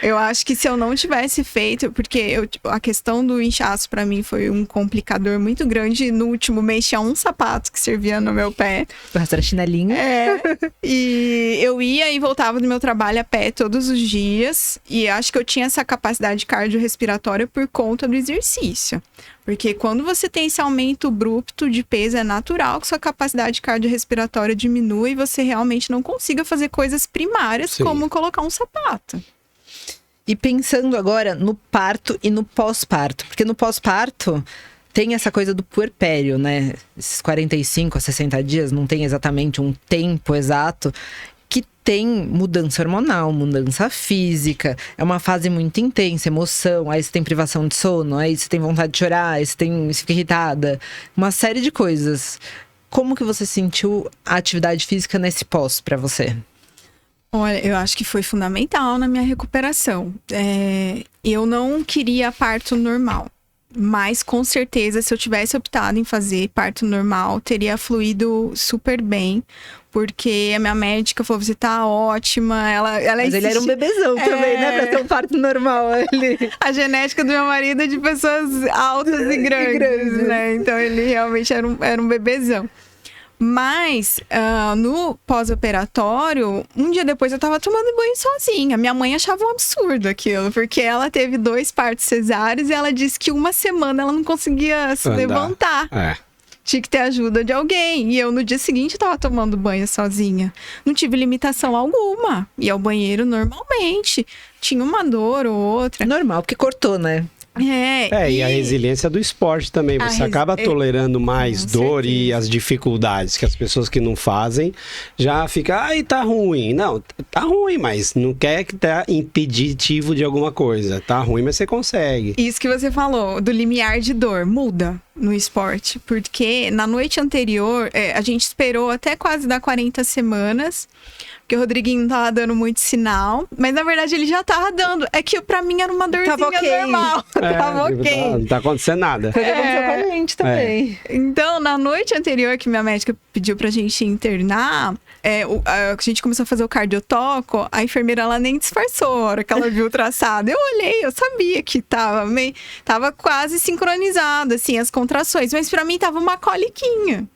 Eu acho que se eu não tivesse feito, porque a questão do inchaço pra mim foi um complicador muito grande. No último mês tinha um sapato que servia no meu pé. O resto era chinelinho. E eu ia e voltava do meu trabalho a pé todos os dias. E acho que eu tinha essa capacidade cardiorrespiratória por conta do exercício. Porque quando você tem esse aumento abrupto de peso, é natural que sua capacidade cardiorrespiratória diminua e você realmente não consiga fazer coisas primárias, Sim. como colocar um sapato. E pensando agora no parto e no pós-parto. Porque no pós-parto tem essa coisa do puerpério, né? Esses 45 a 60 dias, não tem exatamente um tempo exato, que tem mudança hormonal, mudança física. É uma fase muito intensa, emoção. Aí você tem privação de sono, aí você tem vontade de chorar, aí você fica irritada. Uma série de coisas. Como que você sentiu a atividade física nesse pós pra você? Olha, eu acho que foi fundamental na minha recuperação. Eu não queria parto normal. Mas, com certeza, se eu tivesse optado em fazer parto normal, teria fluído super bem. Porque a minha médica falou, você tá ótima. Mas ele era um bebezão também, né? Pra ter um parto normal. A genética do meu marido é de pessoas altas e grandes, né? Então, ele realmente era um bebezão. Mas, no pós-operatório, um dia depois eu tava tomando banho sozinha. Minha mãe achava um absurdo aquilo, porque ela teve 2 partos cesáreos e ela disse que uma semana ela não conseguia se levantar. Tinha que ter ajuda de alguém. E eu, no dia seguinte, tava tomando banho sozinha. Não tive limitação alguma. Ia ao banheiro normalmente. Tinha uma dor ou outra. Normal, porque cortou, né? E a resiliência do esporte também. Você acaba tolerando mais dor e as dificuldades que as pessoas que não fazem já ficam, ai, tá ruim. Não, tá ruim, mas não quer que tá impeditivo de alguma coisa. Tá ruim, mas você consegue. Isso que você falou, do limiar de dor, muda no esporte. Porque na noite anterior, a gente esperou até quase dar 40 semanas. Porque o Rodriguinho não tava dando muito sinal. Mas, na verdade, ele já tava dando. É que, pra mim, era uma dorzinha normal. Tava ok. Não tá acontecendo nada. Foi o que aconteceu com a gente também. Então, na noite anterior que minha médica pediu pra gente internar, a gente começou a fazer o cardiotoco, a enfermeira, ela nem disfarçou a hora que ela viu o traçado. Eu olhei, eu sabia que tava quase sincronizado, assim, as contrações. Mas, pra mim, tava uma coliquinha.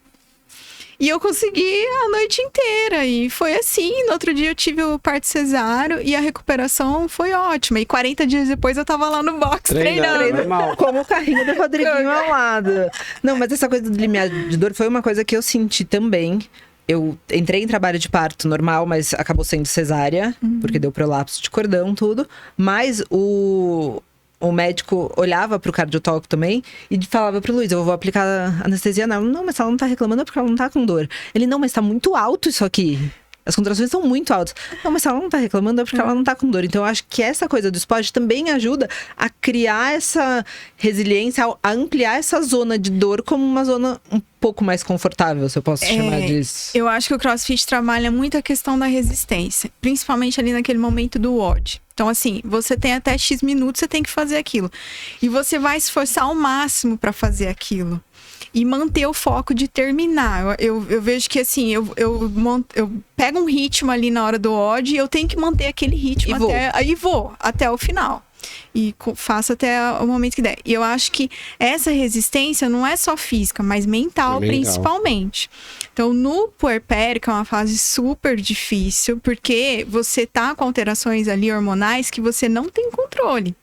E eu consegui a noite inteira. E foi assim. No outro dia eu tive o parto cesáreo e a recuperação foi ótima. E 40 dias depois eu tava lá no box treinando. Como o carrinho do Rodriguinho ao lado. Não, mas essa coisa do limiar de dor foi uma coisa que eu senti também. Eu entrei em trabalho de parto normal, mas acabou sendo cesárea, porque deu prolapso de cordão, tudo. Mas o médico olhava pro cardiotoco também e falava pro Luiz, eu vou aplicar anestesia nela. Não, mas ela não tá reclamando porque ela não tá com dor. Ele, não, mas tá muito alto isso aqui. As contrações são muito altas. Não, mas ela não tá reclamando é porque ela não tá com dor. Então, eu acho que essa coisa do esporte também ajuda a criar essa resiliência, a ampliar essa zona de dor como uma zona um pouco mais confortável, se eu posso chamar disso. Eu acho que o CrossFit trabalha muito a questão da resistência. Principalmente ali naquele momento do WOD. Então, assim, você tem até X minutos, você tem que fazer aquilo. E você vai se esforçar ao máximo para fazer aquilo. E manter o foco de terminar. Eu vejo que, assim, eu pego um ritmo ali na hora do WOD e eu tenho que manter aquele ritmo e vou até o final. E faço até o momento que der. E eu acho que essa resistência não é só física, mas mental, principalmente. Então, no puerpério, que é uma fase super difícil, porque você tá com alterações ali hormonais que você não tem controle.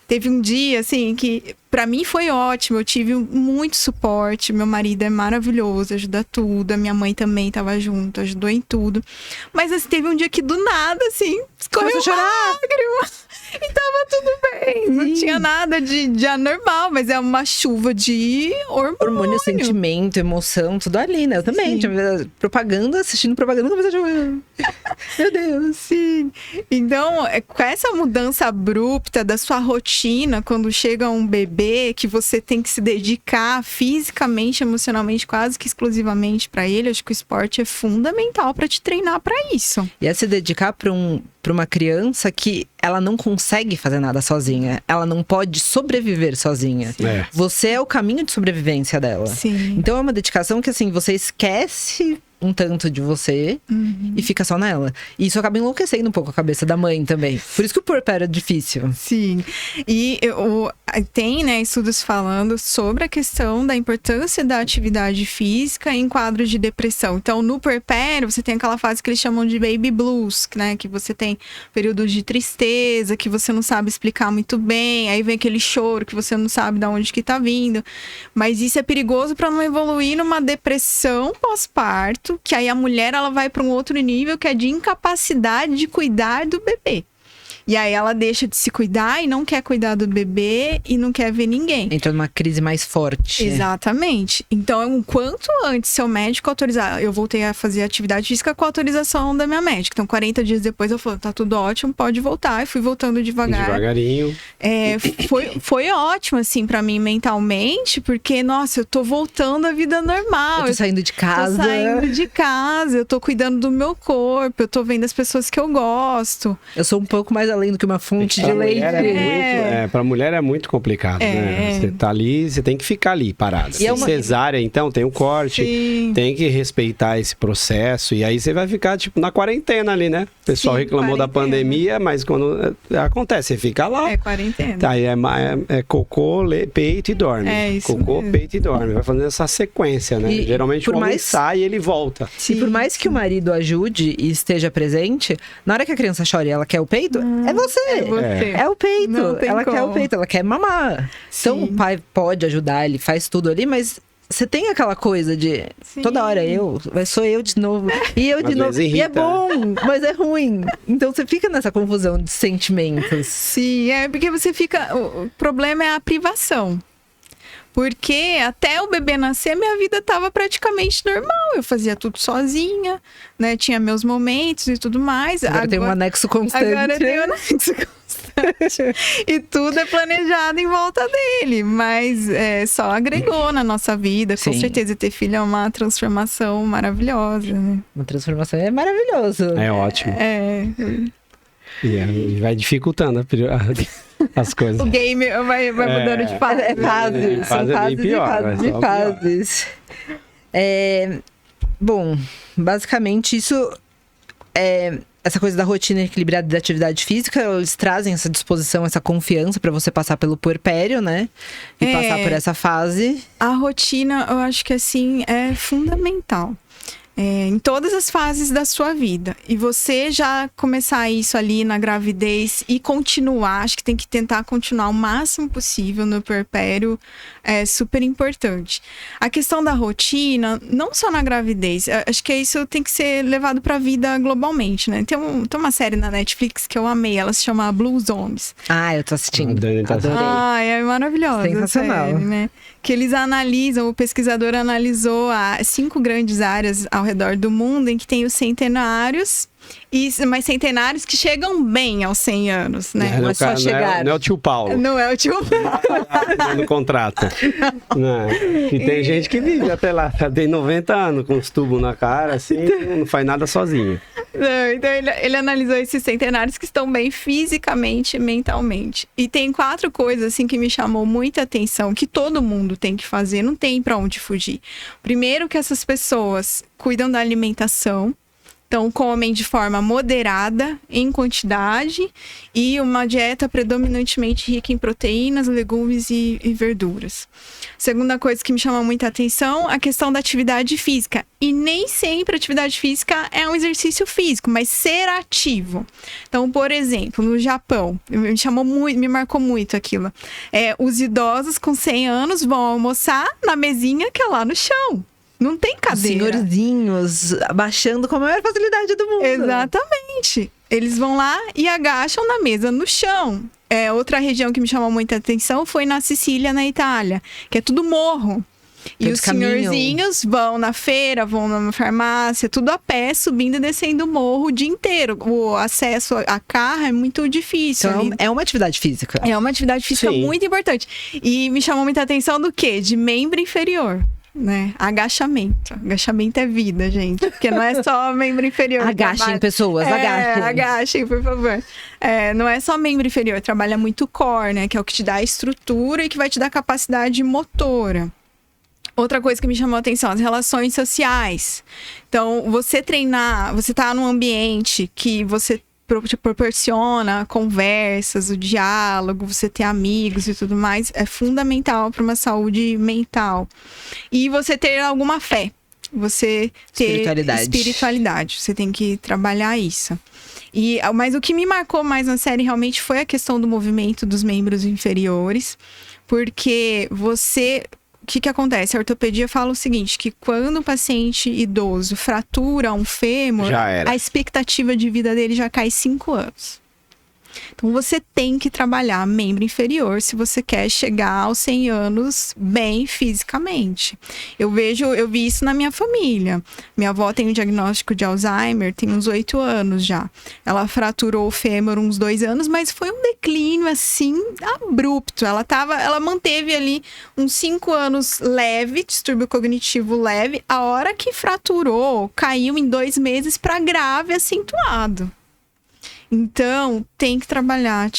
Teve um dia, assim, que pra mim foi ótimo. Eu tive muito suporte. Meu marido é maravilhoso, ajuda tudo. A minha mãe também tava junto, ajudou em tudo. Mas assim, teve um dia que do nada, assim, escorreu uma lágrima. E tava tudo bem. Não tinha nada de anormal, mas é uma chuva de hormônio. Sentimento, emoção, tudo ali, né? Eu também. Tinha propaganda, assistindo propaganda, comecei a chover. Meu Deus. Sim. Então, com essa mudança abrupta da sua rotina, quando chega um bebê, que você tem que se dedicar fisicamente, emocionalmente, quase que exclusivamente para ele, acho que o esporte é fundamental para te treinar para isso. E é se dedicar para uma criança que ela não consegue fazer nada sozinha. Ela não pode sobreviver sozinha. É. Você é o caminho de sobrevivência dela. Sim. Então é uma dedicação que, assim, você esquece um tanto de você e fica só nela. E isso acaba enlouquecendo um pouco a cabeça da mãe também. Por isso que o puerpério é difícil. Sim. E tem, né, estudos falando sobre a questão da importância da atividade física em quadros de depressão. Então, no puerpério, você tem aquela fase que eles chamam de baby blues, né? Que você tem períodos de tristeza, que você não sabe explicar muito bem. Aí vem aquele choro que você não sabe de onde que tá vindo. Mas isso é perigoso para não evoluir numa depressão pós-parto, que aí a mulher ela vai para um outro nível, que é de incapacidade de cuidar do bebê. E aí ela deixa de se cuidar e não quer cuidar do bebê e não quer ver ninguém. Entra numa crise mais forte. Exatamente. Então, quanto antes seu médico autorizar, eu voltei a fazer atividade física com a autorização da minha médica. Então, 40 dias depois eu falei, tá tudo ótimo, pode voltar. E fui voltando devagar. Devagarinho. Foi ótimo, assim, pra mim mentalmente, porque, nossa, eu tô voltando à vida normal. Eu tô saindo de casa. Tô saindo de casa, eu tô cuidando do meu corpo, eu tô vendo as pessoas que eu gosto. Eu sou um pouco mais além do que uma fonte de leite. Pra mulher é muito complicado, né? Você tá ali, você tem que ficar ali parada. E cesárea, então, tem um corte, tem que respeitar esse processo. E aí você vai ficar, tipo, na quarentena ali, né? O pessoal reclamou da pandemia, mas quando acontece, você fica lá. É quarentena. Aí é cocô, peito e dorme. É isso cocô, mesmo. peito e dorme. Vai fazendo essa sequência, né? E geralmente o homem sai e ele volta. E por mais que o marido ajude e esteja presente, na hora que a criança chora e ela quer o peito, é você. É o peito. Ela quer o peito, ela quer mamar. Então o pai pode ajudar, ele faz tudo ali, mas você tem aquela coisa de toda hora sou eu de novo, e eu de novo. E é bom, mas é ruim. Então você fica nessa confusão de sentimentos. Sim, porque você fica. O problema é a privação. Porque até o bebê nascer, minha vida estava praticamente normal. Eu fazia tudo sozinha, né? Tinha meus momentos e tudo mais. Agora tem um anexo constante. Agora tem um anexo constante. E tudo é planejado em volta dele. Mas só agregou na nossa vida. Com certeza, ter filho é uma transformação maravilhosa, né? Uma transformação é maravilhoso. É ótimo. E vai dificultando as coisas. O game vai mudando de fase. São fases. Bom, basicamente isso essa coisa da rotina equilibrada da atividade física, eles trazem essa disposição, essa confiança para você passar pelo puerpério, né? E passar por essa fase. A rotina, eu acho que assim, é fundamental. Em todas as fases da sua vida. E você já começar isso ali na gravidez e continuar, acho que tem que tentar continuar o máximo possível no puerpério, é super importante. A questão da rotina, não só na gravidez, acho que isso tem que ser levado pra vida globalmente, né? Tem uma série na Netflix que eu amei, ela se chama Blue Zones. Eu tô assistindo. Adorei. É maravilhosa. Sensacional. Série, né? Que eles analisam, o pesquisador analisou 5 grandes áreas ao redor do mundo em que tem os centenários, mas centenários que chegam bem aos 100 anos, né? Não é o tio Paulo. Não é o tio Paulo. No contrato. Não. E tem gente que vive até lá, tem 90 anos com os tubos na cara, assim, não faz nada sozinho. Não, então ele analisou esses centenários que estão bem fisicamente e mentalmente. E tem 4 coisas assim que me chamou muita atenção, que todo mundo tem que fazer, não tem pra onde fugir. Primeiro, que essas pessoas cuidam da alimentação. Então, comem de forma moderada, em quantidade, e uma dieta predominantemente rica em proteínas, legumes e verduras. Segunda coisa que me chama muita atenção, a questão da atividade física. E nem sempre a atividade física é um exercício físico, mas ser ativo. Então, por exemplo, no Japão, me marcou muito aquilo. Os idosos com 100 anos vão almoçar na mesinha que é lá no chão. Não tem cadeira. Os senhorzinhos abaixando com a maior facilidade do mundo. Exatamente. Eles vão lá e agacham na mesa no chão. Outra região que me chamou muita atenção foi na Sicília, na Itália, que é tudo morro. E os senhorzinhos vão na feira, vão na farmácia, tudo a pé, subindo e descendo o morro o dia inteiro. O acesso a carro é muito difícil. Então, é uma atividade física. É uma atividade física muito importante. E me chamou muita atenção do quê? De membro inferior. Né? Agachamento. Agachamento é vida, gente. Porque não é só membro inferior. Agachem, pessoas, agachem. Agachem, por favor. Não é só membro inferior, trabalha muito core, né? Que é o que te dá a estrutura e que vai te dar capacidade motora. Outra coisa que me chamou a atenção, as relações sociais. Então, você treinar, você tá num ambiente que você te proporciona conversas, o diálogo, você ter amigos e tudo mais, é fundamental para uma saúde mental. E você ter alguma fé, você ter espiritualidade. Você tem que trabalhar isso. Mas o que me marcou mais na série realmente foi a questão do movimento dos membros inferiores, porque o que acontece? A ortopedia fala o seguinte, que quando o paciente idoso fratura um fêmur, a expectativa de vida dele já cai 5 anos. Então, você tem que trabalhar membro inferior se você quer chegar aos 100 anos bem fisicamente. Eu vi isso na minha família. Minha avó tem um diagnóstico de Alzheimer, tem uns 8 anos já. Ela fraturou o fêmur uns 2 anos, mas foi um declínio, assim, abrupto. Ela manteve ali uns 5 anos leve, distúrbio cognitivo leve. A hora que fraturou, caiu em 2 meses para grave acentuado. Então, tem que trabalhar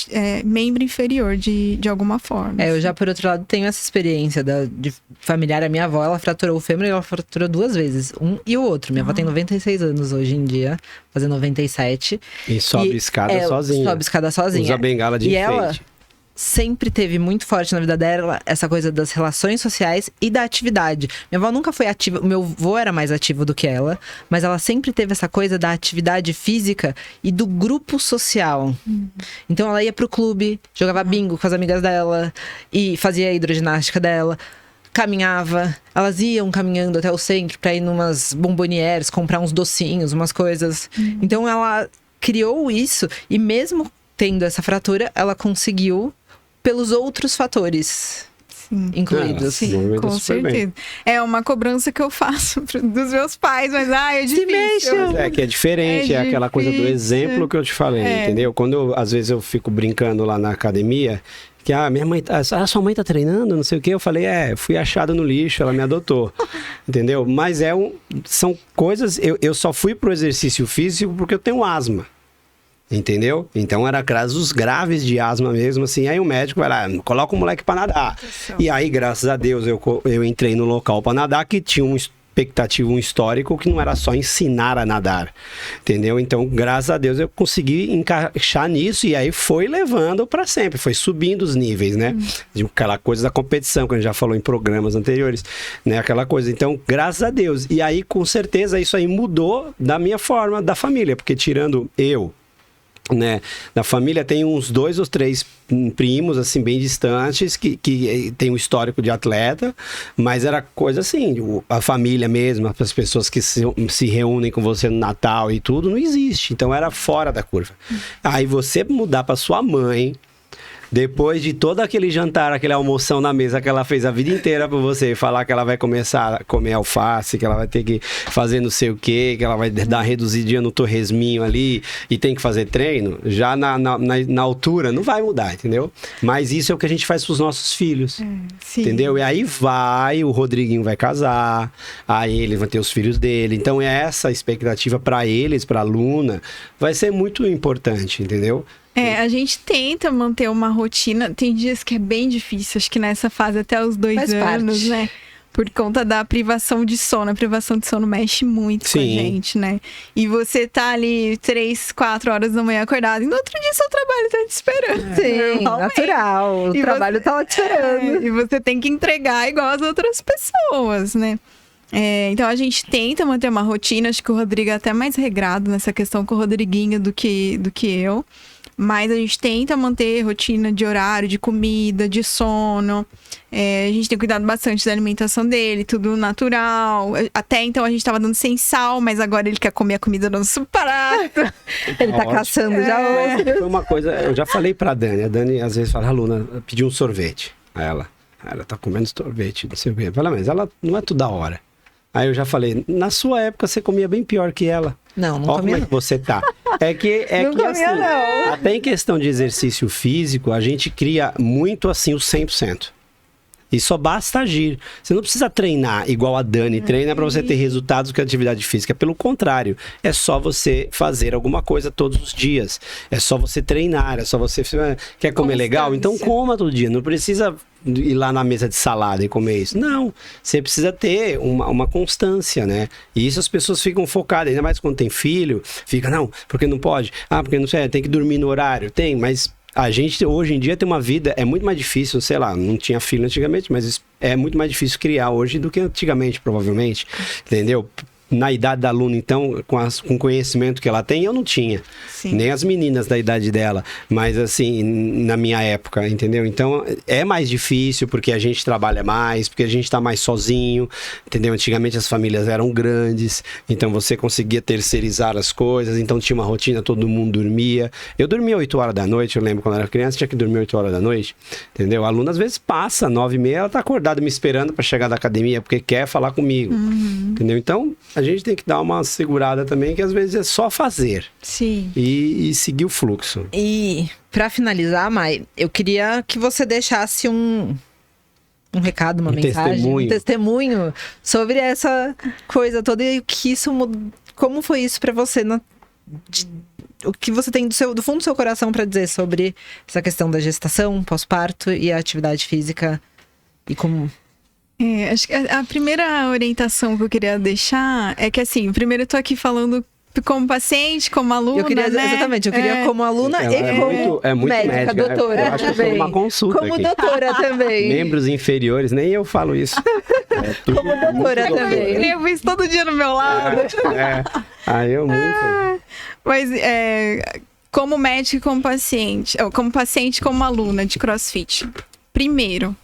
membro inferior de alguma forma. Eu já, por outro lado, tenho essa experiência de familiar. A minha avó, ela fraturou o fêmur e ela fraturou 2 vezes. Um e o outro. Minha avó tem 96 anos hoje em dia, fazendo 97. E sobe escada sozinha. Sobe escada sozinha. Usa bengala de enfeite. Ela sempre teve muito forte na vida dela essa coisa das relações sociais e da atividade. Minha avó nunca foi ativa, meu avô era mais ativo do que ela, mas ela sempre teve essa coisa da atividade física e do grupo social. Então ela ia pro clube, jogava bingo com as amigas dela e fazia a hidroginástica dela. Caminhava, elas iam caminhando até o centro pra ir numas bombonières, comprar uns docinhos, umas coisas. Então ela criou isso e mesmo tendo essa fratura, ela conseguiu pelos outros fatores incluídos. Sim, com certeza. É uma cobrança que eu faço dos meus pais, mas é difícil. Que é diferente, é aquela coisa do exemplo que eu te falei, entendeu? Quando às vezes eu fico brincando lá na academia, que minha mãe, sua mãe tá treinando, não sei o que, eu falei, fui achado no lixo, ela me adotou, entendeu? Mas são coisas, eu só fui pro exercício físico porque eu tenho asma. Entendeu? Então era casos graves de asma mesmo, assim. Aí o médico vai lá, coloca o moleque pra nadar. E aí, graças a Deus, eu entrei no local pra nadar que tinha um expectativa, um histórico que não era só ensinar a nadar, entendeu? Então, graças a Deus, eu consegui encaixar nisso e aí foi levando para sempre, foi subindo os níveis, né? De aquela coisa da competição, que a gente já falou em programas anteriores, né? Aquela coisa. Então, graças a Deus. E aí, com certeza, isso aí mudou da minha forma, da família, porque tirando eu, né, da família tem uns 2 ou 3 primos assim bem distantes que tem um histórico de atleta, mas era coisa assim, a família mesmo, as pessoas que se reúnem com você no Natal e tudo, não existe, então era fora da curva. Aí você mudar para sua mãe, depois de todo aquele jantar, aquele almoção na mesa que ela fez a vida inteira pra você, falar que ela vai começar a comer alface, que ela vai ter que fazer não sei o quê, que ela vai dar reduzidinha no torresminho ali e tem que fazer treino, já na altura não vai mudar, entendeu? Mas isso é o que a gente faz pros nossos filhos, entendeu? E aí o Rodriguinho vai casar, aí ele vai ter os filhos dele, então essa expectativa pra eles, pra Luna, vai ser muito importante, entendeu? A gente tenta manter uma rotina. Tem dias que é bem difícil, acho que nessa fase até os 2 anos, né? Por conta da privação de sono. A privação de sono mexe muito com a gente, né? E você tá ali 3, 4 horas da manhã acordado. E no outro dia seu trabalho tá te esperando. Sim, natural. O trabalho tá lá te esperando. E você tem que entregar igual as outras pessoas, né? Então a gente tenta manter uma rotina. Acho que o Rodrigo é até mais regrado nessa questão com o Rodriguinho do que eu. Mas a gente tenta manter rotina de horário, de comida, de sono. A gente tem cuidado bastante da alimentação dele, tudo natural. Até então a gente tava dando sem sal, mas agora ele quer comer a comida no prato. Ele tá caçando já hoje. Foi uma coisa, eu já falei pra Dani. A Dani às vezes fala, Luna, pediu um sorvete. Aí ela tá comendo sorvete, não sei o quê. Fala, mas ela não é toda hora. Aí eu já falei, na sua época você comia bem pior que ela. Não Olha comia. como é que você tá. É que comia, assim, não. até em questão de exercício físico, a gente cria muito assim o 100%. E só basta agir. Você não precisa treinar igual a Dani treina para você ter resultados com a atividade física. Pelo contrário, é só você fazer alguma coisa todos os dias. É só você treinar, é só você... Quer comer legal? Então coma todo dia. Não precisa ir lá na mesa de salada e comer isso. Não, você precisa ter uma constância, né? E isso as pessoas ficam focadas, ainda mais quando tem filho, fica, não, porque não pode? Ah, porque não sei, tem que dormir no horário. Tem, mas a gente hoje em dia tem uma vida, é muito mais difícil, sei lá, não tinha filho antigamente, mas é muito mais difícil criar hoje do que antigamente, provavelmente, entendeu? Na idade da Luna, então, com o conhecimento que ela tem, eu não tinha. Sim. Nem as meninas da idade dela. Mas, assim, na minha época, entendeu? Então, é mais difícil porque a gente trabalha mais, porque a gente tá mais sozinho, entendeu? Antigamente as famílias eram grandes, então você conseguia terceirizar as coisas, então tinha uma rotina, todo mundo dormia. Eu dormia 8 horas da noite, eu lembro quando era criança, tinha que dormir 8 horas da noite, entendeu? A Luna, às vezes, passa 9h30, ela tá acordada me esperando para chegar da academia, porque quer falar comigo, entendeu? Então, a gente tem que dar uma segurada também, que às vezes é só fazer. Sim. E seguir o fluxo. E pra finalizar, Mai, eu queria que você deixasse um recado, uma mensagem, um testemunho sobre essa coisa toda e o que isso como foi isso pra você, o que você tem do fundo do seu coração pra dizer sobre essa questão da gestação, pós-parto e a atividade física e como... Acho que a primeira orientação que eu queria deixar é que, assim, primeiro eu tô aqui falando como paciente, como aluna, eu queria, né? exatamente, eu queria como aluna e como muito médica, doutora. Eu acho que foi uma consulta como aqui. doutora também. Membros inferiores, nem eu falo isso. Como doutora também. Eu escrevo isso todo dia no meu lado. Aí eu muito... Mas como médica e como paciente, como aluna de CrossFit. Primeiro,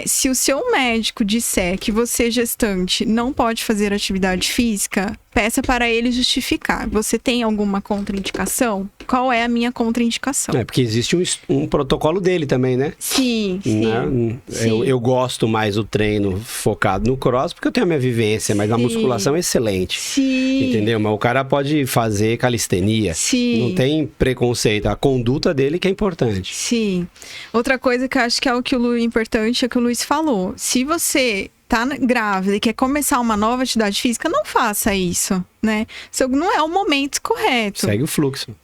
se o seu médico disser que você, gestante, não pode fazer atividade física, peça para ele justificar. Você tem alguma contraindicação? Qual é a minha contraindicação? Porque existe um protocolo dele também, né? Sim, né? sim. Eu gosto mais do treino focado no cross, porque eu tenho a minha vivência, mas a musculação é excelente. Sim. Entendeu? Mas o cara pode fazer calistenia. Sim. Não tem preconceito. A conduta dele que é importante. Sim. Outra coisa que eu acho que é importante é o que o Luiz falou. Se você tá grávida e quer começar uma nova atividade física, não faça isso, né? Não é o momento correto. Segue o fluxo.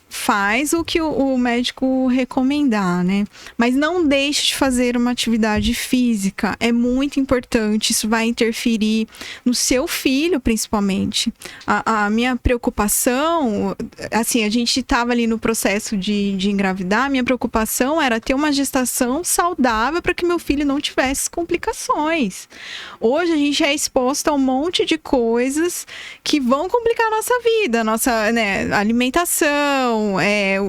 Faz o que o médico recomendar, né? Mas não deixe de fazer uma atividade física. É muito importante. Isso vai interferir no seu filho, principalmente. A minha preocupação, assim, a gente estava ali no processo de engravidar. A minha preocupação era ter uma gestação saudável para que meu filho não tivesse complicações. Hoje a gente é exposto a um monte de coisas que vão complicar a nossa vida, a nossa, né, alimentação,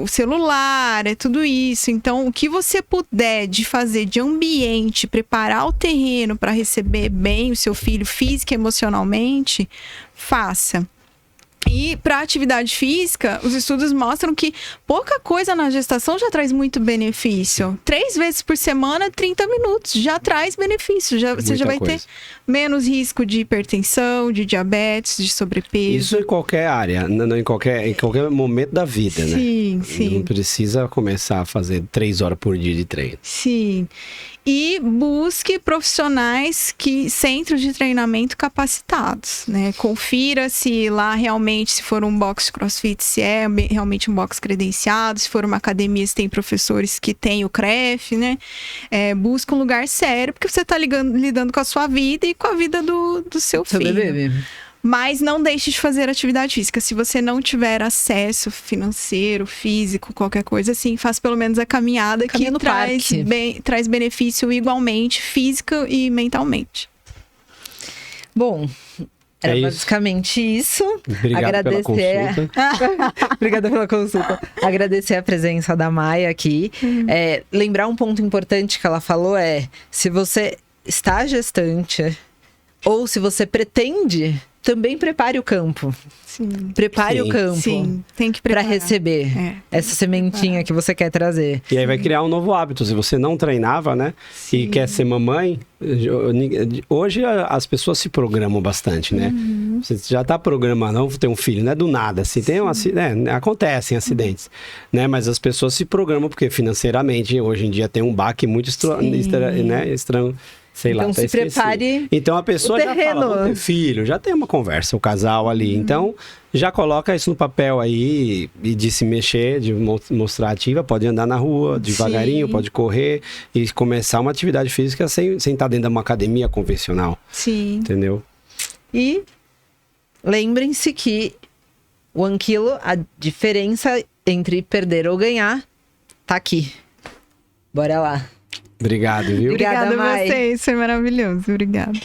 o celular, tudo isso. Então, o que você puder de fazer de ambiente, preparar o terreno para receber bem o seu filho física e emocionalmente, faça. E para atividade física, os estudos mostram que pouca coisa na gestação já traz muito benefício. 3 vezes por semana, 30 minutos, já traz benefício. Você já vai ter menos risco de hipertensão, de diabetes, de sobrepeso. Isso em qualquer área, em qualquer momento da vida, né? Sim, sim. Não precisa começar a fazer 3 horas por dia de treino. Sim. E busque profissionais centros de treinamento capacitados, né? Confira se lá realmente, se for um box de CrossFit, se é realmente um box credenciado, se for uma academia, se tem professores que tem o CREF, né? Busca um lugar sério, porque você está lidando com a sua vida e com a vida do seu filho. Bebê. Mas não deixe de fazer atividade física. Se você não tiver acesso financeiro, físico, qualquer coisa assim, faça pelo menos a caminhada que traz benefício igualmente, física e mentalmente. Bom, era basicamente isso. Obrigado pela consulta. Obrigada pela consulta. Agradecer a presença da Maia aqui. Lembrar um ponto importante que ela falou se você está gestante ou se você pretende, também prepare o campo. Sim. Prepare o campo. Sim, tem que preparar. Para receber essa sementinha que você quer trazer. E aí vai criar um novo hábito. Se você não treinava, né? Sim. E quer ser mamãe, hoje as pessoas se programam bastante, né? Você já tá programando, não ter um filho, não é do nada. Assim, acontecem acidentes, né? Mas as pessoas se programam porque financeiramente, hoje em dia, tem um baque muito estranho. Sei lá, então se prepare. Então a pessoa já fala, vamos ter filho, já tem uma conversa, o casal ali. Então já coloca isso no papel aí e de se mexer, de mostrar ativa, pode andar na rua devagarinho, pode correr e começar uma atividade física sem estar dentro de uma academia convencional. Sim. Entendeu? E lembrem-se que o 1 quilo, a diferença entre perder ou ganhar, tá aqui. Bora lá. Obrigado, viu? Obrigada a Mai. vocês, foi maravilhoso. Obrigada.